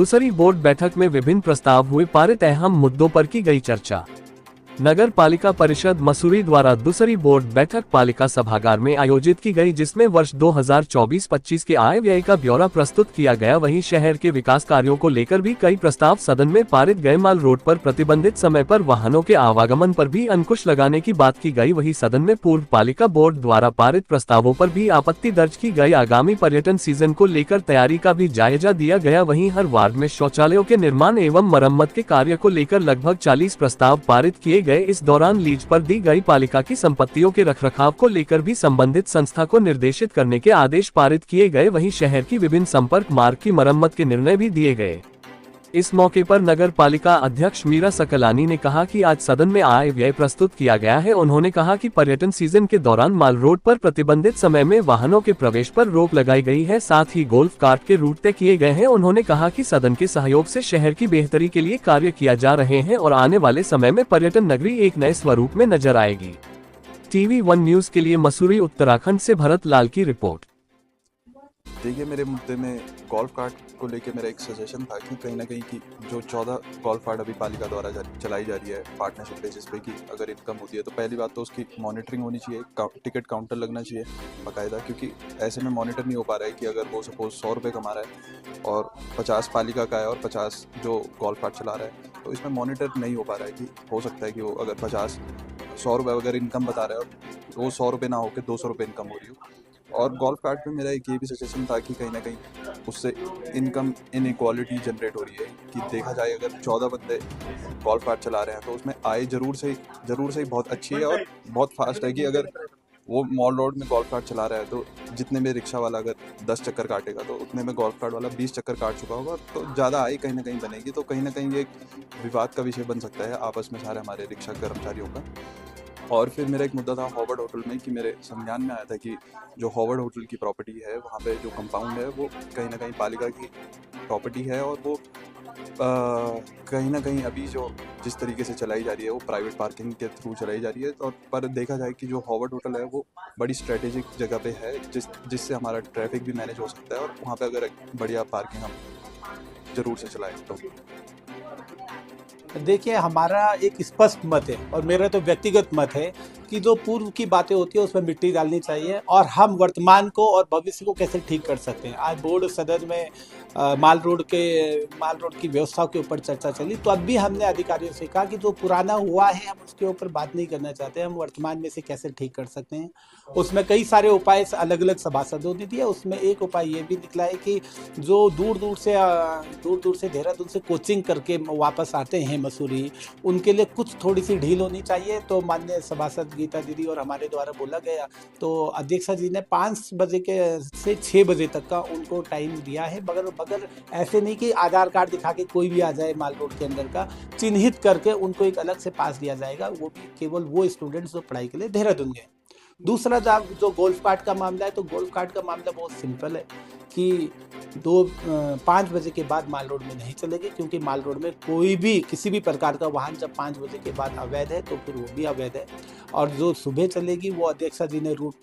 दूसरी बोर्ड बैठक में विभिन्न प्रस्ताव हुए पारित, अहम मुद्दों पर की गई चर्चा। नगर पालिका परिषद मसूरी द्वारा दूसरी बोर्ड बैठक पालिका सभागार में आयोजित की गई, जिसमें वर्ष 2024-25 के आय व्यय का ब्यौरा प्रस्तुत किया गया। वहीं शहर के विकास कार्यों को लेकर भी कई प्रस्ताव सदन में पारित गए। माल रोड पर प्रतिबंधित समय पर वाहनों के आवागमन पर भी अंकुश लगाने की बात की गई। वहीं सदन में पूर्व पालिका बोर्ड द्वारा पारित प्रस्तावों पर भी आपत्ति दर्ज की गई। आगामी पर्यटन सीजन को लेकर तैयारी का भी जायजा दिया गया। वहीं हर वार्ड में शौचालयों के निर्माण एवं मरम्मत के कार्य को लेकर लगभग 40 प्रस्ताव पारित किए गए। इस दौरान लीज पर दी गई पालिका की संपत्तियों के रखरखाव को लेकर भी संबंधित संस्था को निर्देशित करने के आदेश पारित किए गए। वहीं शहर की विभिन्न संपर्क मार्ग की मरम्मत के निर्णय भी दिए गए। इस मौके पर नगर पालिका अध्यक्ष मीरा सकलानी ने कहा कि आज सदन में आय व्यय प्रस्तुत किया गया है। उन्होंने कहा कि पर्यटन सीजन के दौरान माल रोड पर प्रतिबंधित समय में वाहनों के प्रवेश पर रोक लगाई गई है, साथ ही गोल्फ कार्ट के रूट तय किए गए हैं। उन्होंने कहा कि सदन के सहयोग से शहर की बेहतरी के लिए कार्य किया जा रहे हैं और आने वाले समय में पर्यटन नगरी एक नए स्वरूप में नजर आएगी। TV1 न्यूज के लिए मसूरी उत्तराखंड से भरत लाल की रिपोर्ट। देखिए, मेरे मुद्दे में गोल्फ कार्ट को लेके मेरा एक सजेशन था कि कहीं ना कहीं की जो 14 गोल्फ कार्ट अभी पालिका द्वारा चलाई जा रही है पार्टनरशिप बेसिस पे, की अगर इनकम होती है तो पहली बात तो उसकी मॉनिटरिंग होनी चाहिए, टिकट काउंटर लगना चाहिए बाकायदा, क्योंकि ऐसे में मॉनिटर नहीं हो पा रहा है कि अगर वो सपोज 100 रुपये कमा रहा है और 50 पालिका का है और 50 जो गोल्फ कार्ट चला रहा है, तो इसमें मॉनिटर नहीं हो पा रहा है कि हो सकता है कि वो अगर 100 रुपये अगर इनकम बता रहा है और वो 100 रुपये ना होकर 200 रुपये इनकम हो रही हो। और गोल्फ कार्ट में मेरा एक ये भी सजेशन था कि कहीं ना कहीं उससे इनकम इनइक्वालिटी जनरेट हो रही है कि देखा जाए अगर 14 बंदे गोल्फ कार्ट चला रहे हैं तो उसमें आय जरूर से ही बहुत अच्छी है और बहुत फास्ट है कि अगर वो मॉल रोड में गोल्फ कार्ट चला रहा है तो जितने में रिक्शा वाला अगर 10 चक्कर काटेगा तो उतने में गोल्फ कार्ट वाला 20 चक्कर काट चुका होगा, तो ज़्यादा आय कहीं ना कहीं बनेगी। तो कहीं ना कहीं ये एक विवाद का विषय बन सकता है आपस में सारे हमारे रिक्शा कर्मचारियों का। और फिर मेरा एक मुद्दा था हॉवर्ड होटल में कि मेरे संज्ञान में आया था कि जो हॉवर्ड होटल की प्रॉपर्टी है वहाँ पे जो कंपाउंड है वो कहीं ना कहीं पालिका की प्रॉपर्टी है और वो कहीं ना कहीं अभी जो जिस तरीके से चलाई जा रही है वो प्राइवेट पार्किंग के थ्रू चलाई जा रही है। और पर देखा जाए कि जो हॉवर्ड होटल है वो बड़ी स्ट्रेटेजिक जगह पे है जिससे हमारा ट्रैफिक भी मैनेज हो सकता है और वहाँ पे अगर बढ़िया पार्किंग हम ज़रूर से चलाएं तो। देखिए, हमारा एक स्पष्ट मत है और मेरा तो व्यक्तिगत मत है कि जो पूर्व की बातें होती है उसमें मिट्टी डालनी चाहिए और हम वर्तमान को और भविष्य को कैसे ठीक कर सकते हैं। आज बोर्ड सदन में माल रोड की व्यवस्था के ऊपर चर्चा चली, तो अब भी हमने अधिकारियों से कहा कि जो पुराना हुआ है हम उसके ऊपर बात नहीं करना चाहते, हम वर्तमान में से कैसे ठीक कर सकते हैं। उसमें कई सारे उपाय अलग अलग सभासदों ने दिए। उसमें एक उपाय ये भी निकला है कि जो दूर दूर से देहरादून से कोचिंग करके वापस आते हैं मसूरी, उनके लिए कुछ थोड़ी सी ढील होनी चाहिए। तो माननीय सभासद गीता दीदी और हमारे द्वारा बोला गया, तो अध्यक्षा जी ने 5 बजे से 6 बजे तक का उनको टाइम दिया है। मगर ऐसे नहीं कि आधार कार्ड दिखा के कोई भी आ जाए माल रोड के अंदर का, चिन्हित करके उनको एक अलग से पास दिया जाएगा, वो भी केवल वो स्टूडेंट्स जो पढ़ाई के लिए देहरादून गए। दूसरा जो गोल्फ कार्ट का मामला है, तो गोल्फ कार्ट का मामला बहुत सिंपल है कि 5 बजे के बाद माल रोड में नहीं चलेगी, क्योंकि माल रोड में कोई भी किसी भी प्रकार का वाहन जब 5 बजे के बाद अवैध है तो फिर वो भी अवैध है। और जो सुबह चलेगी वो अध्यक्षा जी ने रूट,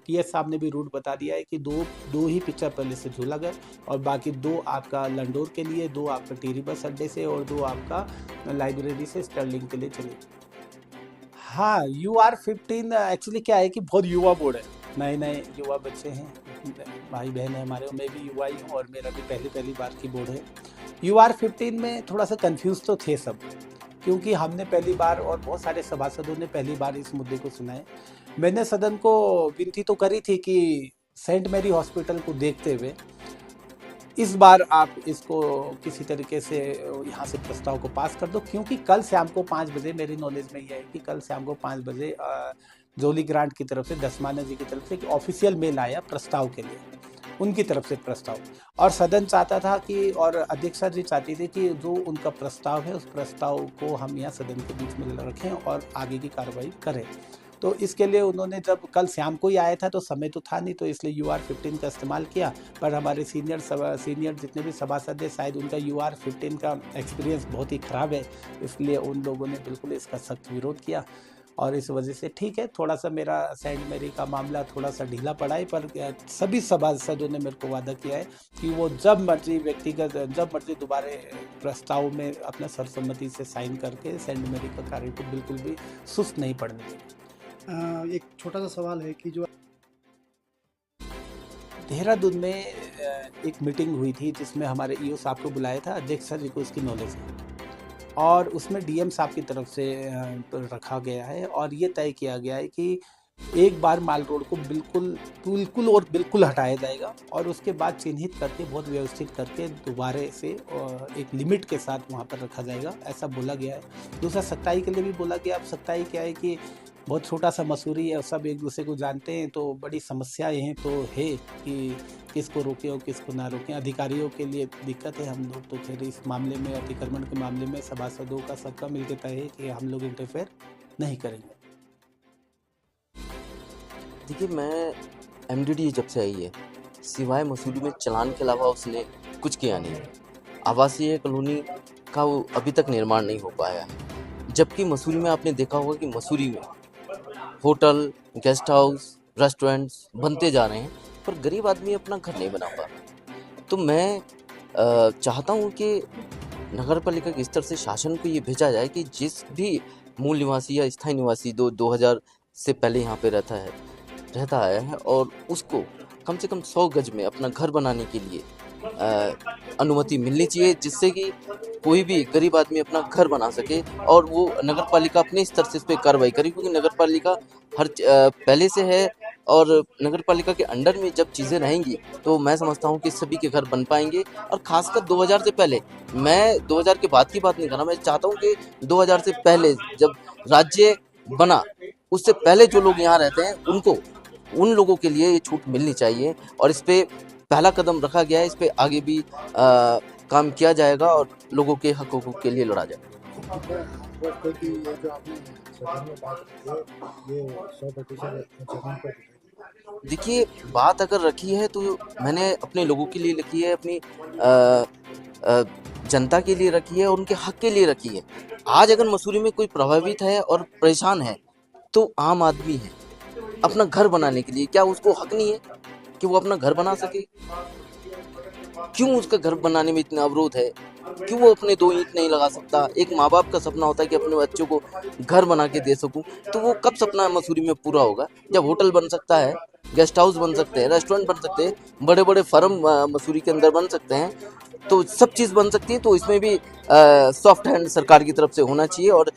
PS साहब ने भी रूट बता दिया है कि दो ही पिक्चर पहले से झूलागढ़ और बाकी 2 आपका लंडोर के लिए, 2 आपका टिहरी बस अड्डे से और 2 आपका लाइब्रेरी से स्टर्लिंग के लिए चलेगी। हाँ, UR15 एक्चुअली क्या है कि बहुत युवा बोर्ड है, नए युवा बच्चे हैं, भाई बहन है हमारे, मैं भी युवा ही हूँ और मेरा भी पहली बार की बोर्ड है। UR15 में थोड़ा सा कंफ्यूज तो थे सब, क्योंकि हमने पहली बार और बहुत सारे सभासदों ने पहली बार इस मुद्दे को सुना है। मैंने सदन को विनती तो करी थी कि सेंट मैरी हॉस्पिटल को देखते हुए इस बार आप इसको किसी तरीके से यहाँ से प्रस्ताव को पास कर दो, क्योंकि कल शाम को 5 बजे, मेरी नॉलेज में यह है कि कल शाम को 5 बजे जोली ग्रांट की तरफ से, दसमाना जी की तरफ से एक ऑफिशियल मेल आया प्रस्ताव के लिए, उनकी तरफ से प्रस्ताव, और सदन चाहता था कि, और अध्यक्षा जी चाहती थी कि जो उनका प्रस्ताव है उस प्रस्ताव को हम यहाँ सदन के बीच में रखें और आगे की कार्रवाई करें। तो इसके लिए उन्होंने, जब कल शाम को ही आया था तो समय तो था नहीं, तो इसलिए UR15 का इस्तेमाल किया। पर हमारे सीनियर जितने भी सभासद हैं, शायद उनका UR15 का एक्सपीरियंस बहुत ही ख़राब है, इसलिए उन लोगों ने बिल्कुल इसका सख्त विरोध किया। और इस वजह से ठीक है, थोड़ा सा मेरा सेंट मैरी का मामला थोड़ा सा ढीला पड़ा है, पर सभी सभासदों ने मेरे को वादा किया है कि वो जब मर्जी दोबारा प्रस्ताव में अपना सर्वसम्मति से साइन करके सेंट मैरी का कार्य को बिल्कुल भी सुस्त नहीं पड़ने देंगे। एक छोटा सा सवाल है कि जो देहरादून में एक मीटिंग हुई थी जिसमें हमारे ईओ साहब को बुलाया था, अध्यक्ष सर जी को इसकी नॉलेज है, और उसमें डीएम साहब की तरफ से रखा गया है और ये तय किया गया है कि एक बार माल रोड को बिल्कुल हटाया जाएगा और उसके बाद चिन्हित करके बहुत व्यवस्थित करके दोबारा से एक लिमिट के साथ वहाँ पर रखा जाएगा, ऐसा बोला गया है। दूसरा सत्ताई के लिए भी बोला गया। अब सत्ताई क्या है कि बहुत छोटा सा मसूरी है, सब एक दूसरे को जानते हैं, तो बड़ी समस्याएं हैं तो है कि किसको रोकें और किसको ना रोकें। अधिकारियों के लिए दिक्कत है, हम लोग तो फिर इस मामले में अतिक्रमण के मामले में सभासदों का सबका मिलकर तय है कि हम लोग इंटरफेयर नहीं करेंगे। देखिए, मैं एमडीडी जब से आई है सिवाय मसूरी में चलान के अलावा उसने कुछ किया नहीं है। आवासीय कॉलोनी का वो अभी तक निर्माण नहीं हो पाया है, जबकि मसूरी में आपने देखा होगा कि मसूरी में होटल, गेस्ट हाउस, रेस्टोरेंट्स बनते जा रहे हैं, पर गरीब आदमी अपना घर नहीं बना पा रहा। तो मैं चाहता हूँ कि नगर पालिका के स्तर से शासन को ये भेजा जाए कि जिस भी मूल निवासी या स्थायी निवासी 2000 से पहले यहाँ पे रहता आया है और उसको कम से कम 100 गज में अपना घर बनाने के लिए अनुमति मिलनी चाहिए, जिससे कि कोई भी गरीब आदमी अपना घर बना सके और वो नगर पालिका अपने स्तर से इस पर कार्रवाई करे, क्योंकि नगर पालिका पहले से है और नगर पालिका के अंडर में जब चीज़ें रहेंगी तो मैं समझता हूँ कि सभी के घर बन पाएंगे। और खासकर 2000 से पहले, मैं 2000 के बाद की बात नहीं कर रहा, मैं चाहता हूँ कि 2000 से पहले जब राज्य बना उससे पहले जो लोग यहाँ रहते हैं उन लोगों के लिए ये छूट मिलनी चाहिए और इस पे पहला कदम रखा गया है। इस पे आगे भी काम किया जाएगा और लोगों के हकों के लिए लड़ा जाएगा। देखिए, बात अगर रखी है तो मैंने अपने लोगों के लिए लिखी है, अपनी जनता के लिए रखी है और उनके हक के लिए रखी है। आज अगर मसूरी में कोई प्रभावित है और परेशान है तो आम आदमी है, अपना घर बनाने के लिए क्या उसको हक नहीं है कि वो अपना घर बना सके? क्यों उसका घर बनाने में इतना अवरोध है? क्यों वो अपने 2 ईंट नहीं लगा सकता? एक माँ बाप का सपना होता है कि अपने बच्चों को घर बना के दे सकूं, तो वो कब सपना मसूरी में पूरा होगा? जब होटल बन सकता है, गेस्ट हाउस बन सकते हैं, रेस्टोरेंट बन सकते हैं, बड़े बड़े फर्म मसूरी के अंदर बन सकते हैं, तो सब चीज़ बन सकती है। तो इसमें भी सॉफ्ट हैंड सरकार की तरफ से होना चाहिए और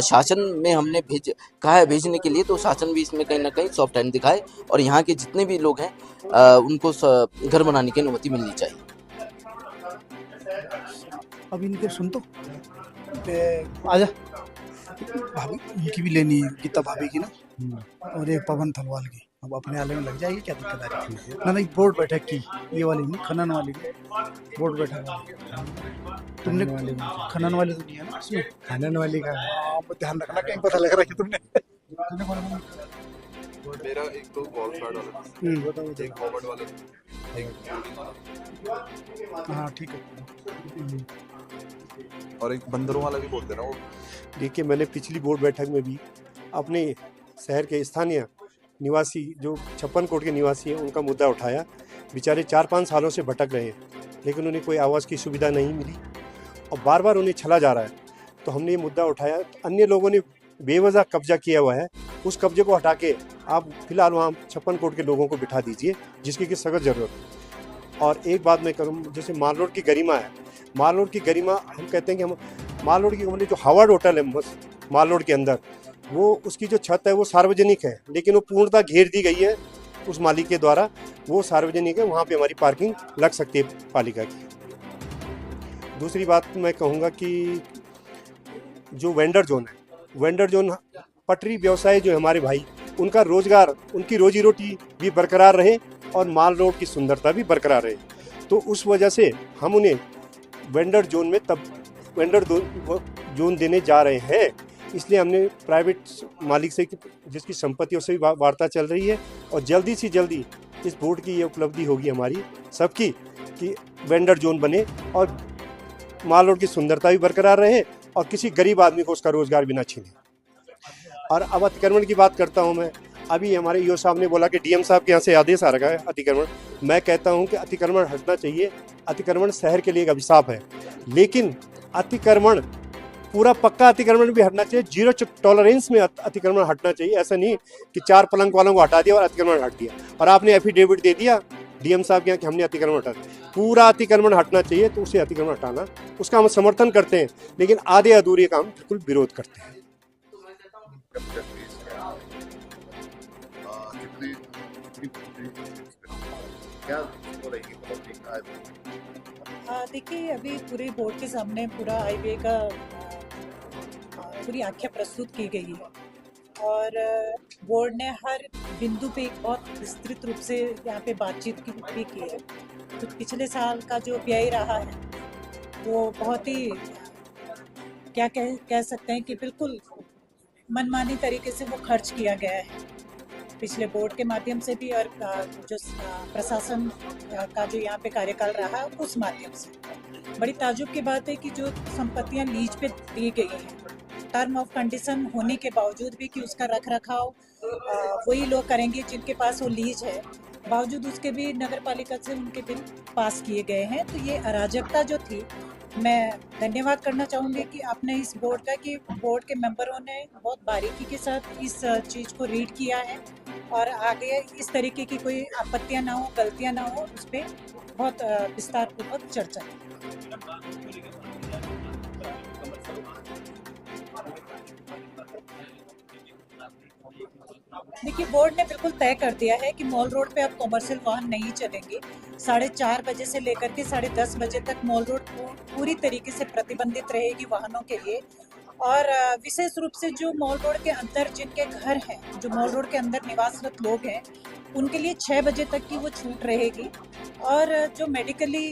शासन में हमने कहा है भेजने के लिए, तो शासन भी इसमें कहीं ना कहीं सॉफ्ट हैंड दिखाए और यहाँ के जितने भी लोग हैं उनको घर बनाने की अनुमति मिलनी चाहिए। अब इनके सुन तो आजा, भाभी उनकी भी लेनी है, गीता भाभी की ना, और एक पवन थलवाल की। अब अपने आले में लग जाएगी, क्या दिक्कत आ रही है? ना नहीं, बोर्ड बैठक की, ये वाली नहीं, खनन वाली बोर्ड बैठक वाली। तुमने खनन वाली तो नहीं है ना इसमें? खनन वाली का ध्यान रखना, कहीं पता लग रहा है कि तुमने मेरा एक तो गॉल्फ कार्ड वाला, एक कॉवर्ड वाला, एक हाँ ठीक है, और एक बंदरों वाला भी बोल दे रहा हूँ। देखिए, मैंने पिछली बोर्ड बैठक में भी अपने शहर के स्थानीय निवासी जो 56 कोट के निवासी हैं उनका मुद्दा उठाया। बेचारे 4-5 सालों से भटक रहे हैं, लेकिन उन्हें कोई आवास की सुविधा नहीं मिली और बार बार उन्हें छला जा रहा है। तो हमने ये मुद्दा उठाया। अन्य लोगों ने बेवजह कब्जा किया हुआ है, उस कब्जे को हटा के आप फिलहाल वहाँ 56 कोट के लोगों को बिठा दीजिए, जिसकी कि सख्त ज़रूरत है। और एक बात मैं करूँ, जैसे माल रोड की गरिमा है, माल रोड की गरिमा हम कहते हैं कि हम माल रोड की जो हावर्ड होटल है माल रोड के अंदर, वो उसकी जो छत है वो सार्वजनिक है, लेकिन वो पूर्णतः घेर दी गई है उस मालिक के द्वारा, वो सार्वजनिक है, वहाँ पे हमारी पार्किंग लग सकती है पालिका की। दूसरी बात मैं कहूँगा कि जो वेंडर जोन है, वेंडर जोन पटरी व्यवसाय जो है हमारे भाई, उनका रोजगार, उनकी रोजी रोटी भी बरकरार रहे और माल रोड की सुंदरता भी बरकरार रहे। तो उस वजह से हम उन्हें वेंडर जोन में वेंडर जोन देने जा रहे हैं। इसलिए हमने प्राइवेट मालिक से, जिसकी संपत्तियों से भी वार्ता चल रही है और जल्दी से जल्दी इस बोर्ड की ये उपलब्धि होगी हमारी सबकी कि वेंडर जोन बने और माल रोड की सुंदरता भी बरकरार रहे और किसी गरीब आदमी को उसका रोजगार भी ना छीने। और अब अतिक्रमण की बात करता हूँ मैं। अभी हमारे ईओ साहब ने बोला कि डीएम साहब के यहाँ से आदेश आ रखा है अतिक्रमण। मैं कहता हूँ कि अतिक्रमण हटना चाहिए। अतिक्रमण शहर के लिए एक अभिशाप है, लेकिन अतिक्रमण पूरा पक्का अतिक्रमण भी हटना चाहिए। जीरो टॉलरेंस में अतिक्रमण हटना चाहिए। ऐसा नहीं कि 4 पलंग वालों को हटा दिया और अतिक्रमण हट दिया और आपने एफिडेविट दे दिया डीएम साहब के यहाँ कि हमने अतिक्रमण हटा दिया। पूरा अतिक्रमण हटना चाहिए, तो उसे अतिक्रमण हटाना, उसका हम समर्थन करते हैं, लेकिन आधे अधूरे का हम बिल्कुल विरोध करते हैं। देखिए, अभी पूरे बोर्ड के सामने पूरा हाईवे का पूरी आख्या प्रस्तुत की गई है और बोर्ड ने हर बिंदु पे एक बहुत विस्तृत रूप से यहाँ पे बातचीत भी की है। तो पिछले साल का जो व्यय रहा है वो बहुत ही क्या कह सकते हैं कि बिल्कुल मनमानी तरीके से वो खर्च किया गया है पिछले बोर्ड के माध्यम से भी और जो प्रशासन का जो यहाँ पे कार्यकाल रहा उस माध्यम से। बड़ी ताजुब की बात है कि जो संपत्तियाँ लीज पे दी गई हैं, टर्म ऑफ कंडीशन होने के बावजूद भी कि उसका रख रखाव वही लोग करेंगे जिनके पास वो लीज है, बावजूद उसके भी नगर पालिका से उनके बिल पास किए गए हैं। तो ये अराजकता जो थी, मैं धन्यवाद करना चाहूँगी कि आपने इस बोर्ड का कि बोर्ड के मेंबरों ने बहुत बारीकी के साथ इस चीज़ को रीड किया है और आगे इस तरीके की कोई आपत्तियाँ ना हो, गलतियाँ ना हो, उस पर बहुत विस्तारपूर्वक चर्चा की। देखिए, बोर्ड ने बिल्कुल तय कर दिया है कि मॉल रोड पे अब कॉमर्शियल वाहन नहीं चलेंगे। 4:30 बजे से लेकर के 10:30 बजे तक मॉल रोड पूरी तरीके से प्रतिबंधित रहेगी वाहनों के लिए और विशेष रूप से जो मॉल रोड के अंदर जिनके घर हैं, जो मॉल रोड के अंदर निवासरत लोग हैं, उनके लिए 6 बजे तक की वो छूट रहेगी और जो मेडिकली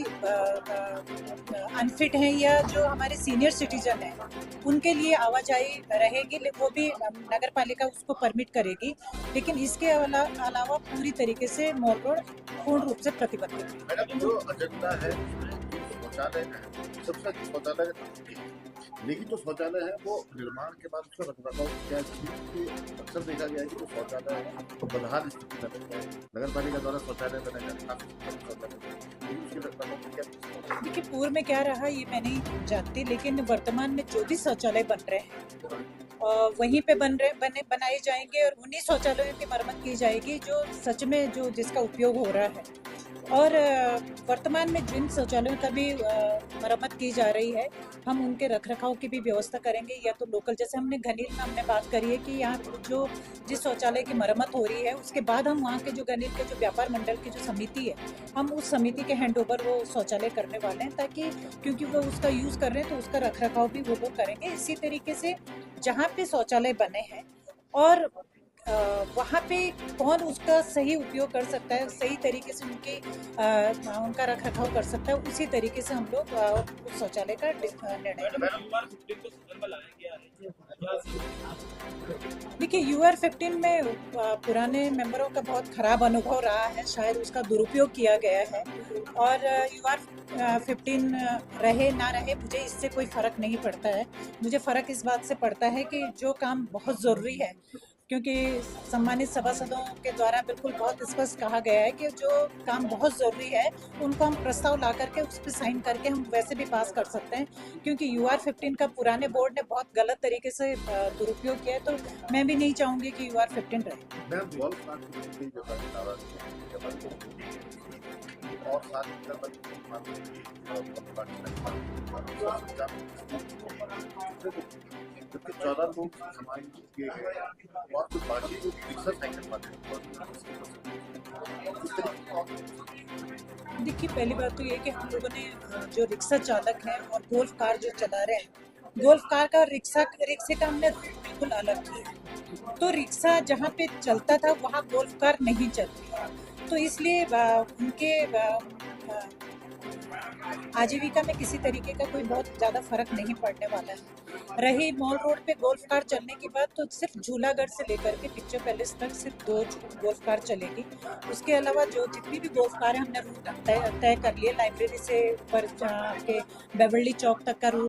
अनफिट हैं या जो हमारे सीनियर सिटीजन हैं, उनके लिए आवाजाही रहेगी, वो भी नगर पालिका उसको परमिट करेगी। लेकिन इसके अलावा पूरी तरीके से मॉल रोड पूर्ण रूप से प्रतिबंधित है। मैडम, जो एजेंडा है शौचालय है, सबसे शौचालय लेकिन जो शौचालय है वो निर्माण के बाद उसका रखरखाव क्या अक्सर देखा गया है कि जो शौचालय है तो बदहाल स्थिति में रहता है। नगर पालिका द्वारा शौचालय बनाए जाते हैं। देखिए, पूर्व में क्या रहा ये मैं नहीं जानती, लेकिन वर्तमान में जो भी शौचालय बन रहे हैं वहीं पे बनाए जाएंगे और उन्हीं शौचालयों की मरम्मत की जाएगी जो सच में जिसका उपयोग हो रहा है। और वर्तमान में जिन शौचालयों का भी मरम्मत की जा रही है, हम उनके रखरखाव की भी व्यवस्था करेंगे। या तो लोकल, जैसे हमने घनील में हमने बात करी है कि यहाँ जिस शौचालय की मरम्मत हो रही है उसके बाद हम वहाँ के जो घनील के जो व्यापार मंडल की जो समिति है, हम उस समिति के हैंड ओवर वो शौचालय करने वाले हैं, ताकि क्योंकि वो उसका यूज़ कर रहे हैं तो उसका रखरखाव भी वो लोग करेंगे। इसी तरीके से जहाँ पे शौचालय बने हैं और वहाँ पे कौन उसका सही उपयोग कर सकता है, सही तरीके से उनका रखरखाव कर सकता है, उसी तरीके से हम लोग उस शौचालय का निर्णय। देखिए, UR-15 में पुराने मेंबरों का बहुत खराब अनुभव रहा है, शायद उसका दुरुपयोग किया गया है और UR-15 रहे ना रहे मुझे इससे कोई फ़र्क नहीं पड़ता है। मुझे फ़र्क इस बात से पड़ता है कि जो काम बहुत ज़रूरी है, क्योंकि सम्मानित सभासदों के द्वारा बिल्कुल बहुत स्पष्ट कहा गया है कि जो काम बहुत ज़रूरी है उनको हम प्रस्ताव ला करके उस पर साइन करके हम वैसे भी पास कर सकते हैं, क्योंकि UR-15 का पुराने बोर्ड ने बहुत गलत तरीके से दुरुपयोग किया है। तो मैं भी नहीं चाहूँगी कि UR-15 रहे। और साथ क्योंकि 14 लोग समायोजित किए गए और कुछ बाकी जो रिक्शा साइकिल वाले। देखिए, पहली बात तो ये कि हम लोगों ने जो रिक्शा चालक हैं और गोल्फ कार जो चला रहे हैं, गोल्फ कार का रिक्शे का हमने बिल्कुल अलग किया। तो रिक्शा जहाँ पे चलता था वहाँ गोल्फ कार नहीं चलती है, तो इसलिए उनके आजीविका में किसी तरीके का कोई बहुत ज़्यादा फर्क नहीं पड़ने वाला है। रही मॉल रोड पे गोल्फ कार चलने की बात, तो सिर्फ झूलागढ़ से लेकर के पिक्चर पैलेस तक सिर्फ 2 गोल्फ कार चलेगी। उसके अलावा जितनी भी गोल्फ कार है हमने रूट तय कर लिए। लाइब्रेरी से ऊपर के बेवर्ली चौक तक का रूट